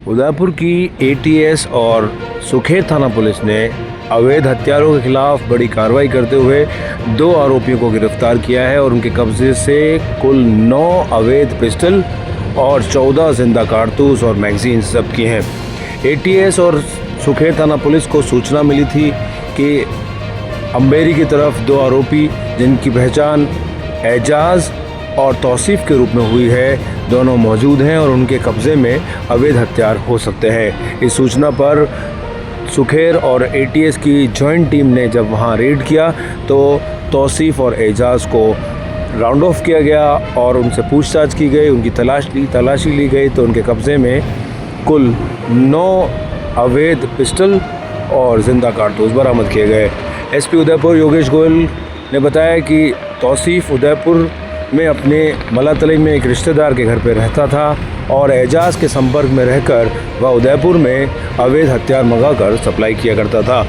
उदयपुर की एटीएस और सुखेर थाना पुलिस ने अवैध हथियारों के खिलाफ बड़ी कार्रवाई करते हुए 2 आरोपियों को गिरफ्तार किया है और उनके कब्जे से कुल 9 अवैध पिस्टल और 14 जिंदा कारतूस और मैगजीन जब्त किए हैं। एटीएस और सुखेर थाना पुलिस को सूचना मिली थी कि अंबेरी की तरफ 2 आरोपी जिनकी पहचान एजाज और तौसीफ के रूप में हुई है, दोनों मौजूद हैं और उनके कब्जे में अवैध हथियार हो सकते हैं। इस सूचना पर सुखेर और एटीएस की जॉइंट टीम ने जब वहां रेड किया तो तौसीफ और एजाज को राउंड ऑफ किया गया और उनसे पूछताछ की गई, उनकी तलाशी ली गई तो उनके कब्जे में कुल 9 अवैध पिस्टल और जिंदा कारतूस बरामद किए गए। एसपी उदयपुर योगेश गोयल ने बताया कि तौसीफ उदयपुर में अपने मलातलाई में एक रिश्तेदार के घर पर रहता था और एजाज के संपर्क में रहकर वह उदयपुर में अवैध हथियार मंगाकर सप्लाई किया करता था।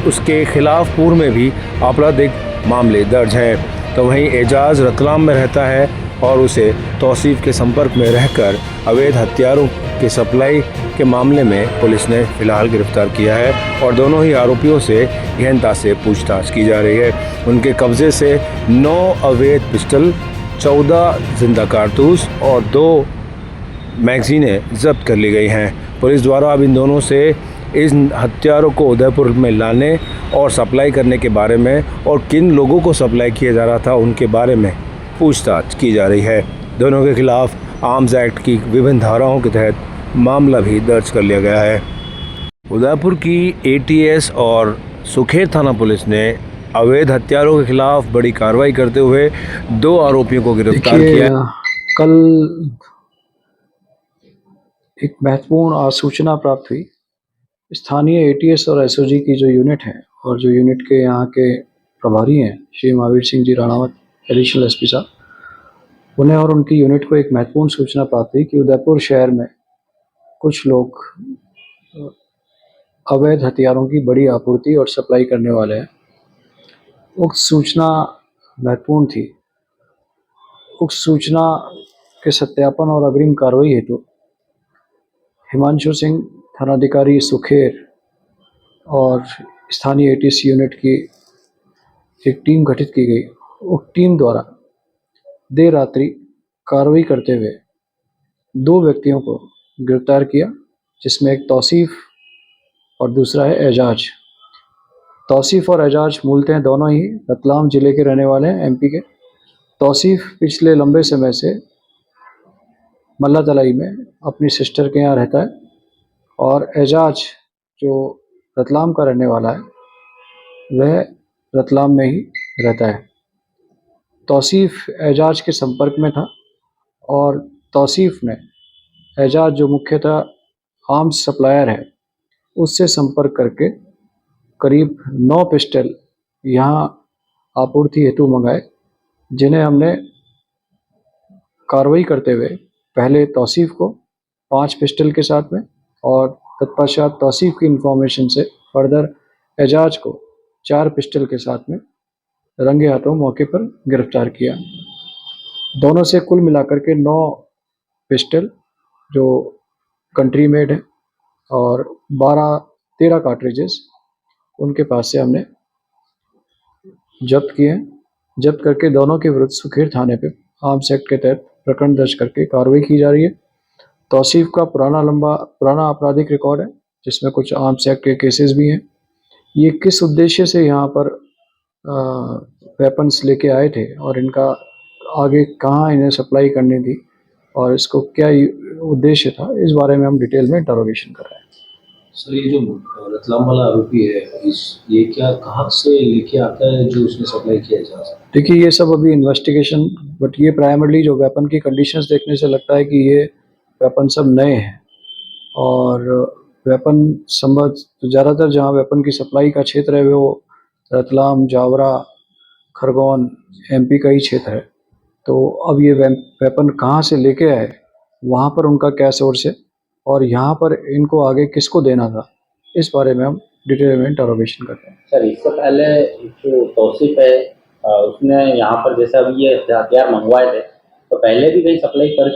उसके खिलाफ पूर्व में भी आपराधिक मामले दर्ज हैं। तो वहीं एजाज रतलाम में रहता है और उसे तौसीफ के संपर्क में रहकर अवैध हथियारों की सप्लाई के मामले में पुलिस ने फिलहाल गिरफ्तार किया है और दोनों ही आरोपियों से गहनता से पूछताछ की जा रही है। उनके कब्जे से 9 अवैध पिस्टल, 14 जिंदा कारतूस और 2 मैगजीनें जब्त कर ली गई हैं। पुलिस द्वारा अब इन दोनों से इन हथियारों को उदयपुर में लाने और सप्लाई करने के बारे में और किन लोगों को सप्लाई किया जा रहा था उनके बारे में पूछताछ की जा रही है। दोनों के खिलाफ आर्म्स एक्ट की विभिन्न धाराओं के तहत मामला भी दर्ज कर लिया गया है। उदयपुर की एटीएस और सुखेर थाना पुलिस ने अवैध हथियारों के खिलाफ बड़ी कार्रवाई करते हुए 2 आरोपियों को गिरफ्तार किया। कल एक महत्वपूर्ण सूचना प्राप्त हुई। स्थानीय एटीएस और एसओजी की जो यूनिट है और जो यूनिट के यहाँ के प्रभारी हैं श्री महावीर सिंह जी राणावत एडिशनल एसपी साहब, उन्हें और उनकी यूनिट को एक महत्वपूर्ण सूचना प्राप्त हुई कि उदयपुर शहर में कुछ लोग अवैध हथियारों की बड़ी आपूर्ति और सप्लाई करने वाले हैं। उक्त सूचना महत्वपूर्ण थी। उक्त सूचना के सत्यापन और अग्रिम कार्रवाई हेतु हिमांशु सिंह थानाधिकारी सुखेर और स्थानीय एटीएस यूनिट की एक टीम गठित की गई। उक्त टीम द्वारा देर रात्रि कार्रवाई करते हुए 2 व्यक्तियों को गिरफ्तार किया, जिसमें एक तौसीफ और दूसरा है एजाज। तौसीफ और एजाज मूलतः दोनों ही रतलाम जिले के रहने वाले हैं, एमपी के। तौसीफ पिछले लंबे समय से मल्ला तलाई में अपनी सिस्टर के यहाँ रहता है और एजाज जो रतलाम का रहने वाला है वह रतलाम में ही रहता है। तौसीफ एजाज के संपर्क में था और तौसीफ ने एजाज जो मुख्यतः आर्म्स सप्लायर है उससे संपर्क करके करीब 9 पिस्टल यहाँ आपूर्ति हेतु मंगाए, जिन्हें हमने कार्रवाई करते हुए पहले तौसीफ को 5 पिस्टल के साथ में और तत्पश्चात तौसीफ की इंफॉर्मेशन से फर्दर एजाज को 4 पिस्टल के साथ में रंगे हाथों मौके पर गिरफ्तार किया। दोनों से कुल मिलाकर के 9 पिस्टल जो कंट्री मेड है और 12-13 कार्ट्रिजेस उनके पास से हमने जब्त किए हैं। जब्त करके दोनों के विरुद्ध सुखेर थाने पे आर्म्स एक्ट के तहत प्रकरण दर्ज करके कार्रवाई की जा रही है। तौसीफ का पुराना आपराधिक रिकॉर्ड है, जिसमें कुछ आर्म्स एक्ट के केसेस भी हैं। ये किस उद्देश्य से यहाँ पर वेपन्स लेके आए थे और इनका आगे कहाँ इन्हें सप्लाई करनी थी और इसको क्या उद्देश्य था, इस बारे में हम डिटेल में इंटरोगेशन कर रहे हैं। सर, ये जो रतलाम वाला आरोपी है ये क्या कहाँ से लेके आता है जो उसने सप्लाई किया जा सकता है? देखिए, ये सब अभी इन्वेस्टिगेशन, बट ये प्राइमरली जो वेपन की कंडीशंस देखने से लगता है कि ये वेपन सब नए हैं और वेपन संबंध ज़्यादातर जहाँ वेपन की सप्लाई का क्षेत्र है वो रतलाम, जावरा, खरगोन, एमपी का ही क्षेत्र है। तो अब ये वेपन कहाँ से लेके आए, वहाँ पर उनका क्या सोर्स है और यहाँ पर इनको आगे किसको देना था, इस बारे में हम डिटेल में इंटरोगेशन करते हैं। सर, इससे पहले जो तौसीफ है उसने यहाँ पर जैसे अभी ये हथियार मंगवाए थे तो पहले भी कहीं सप्लाई कर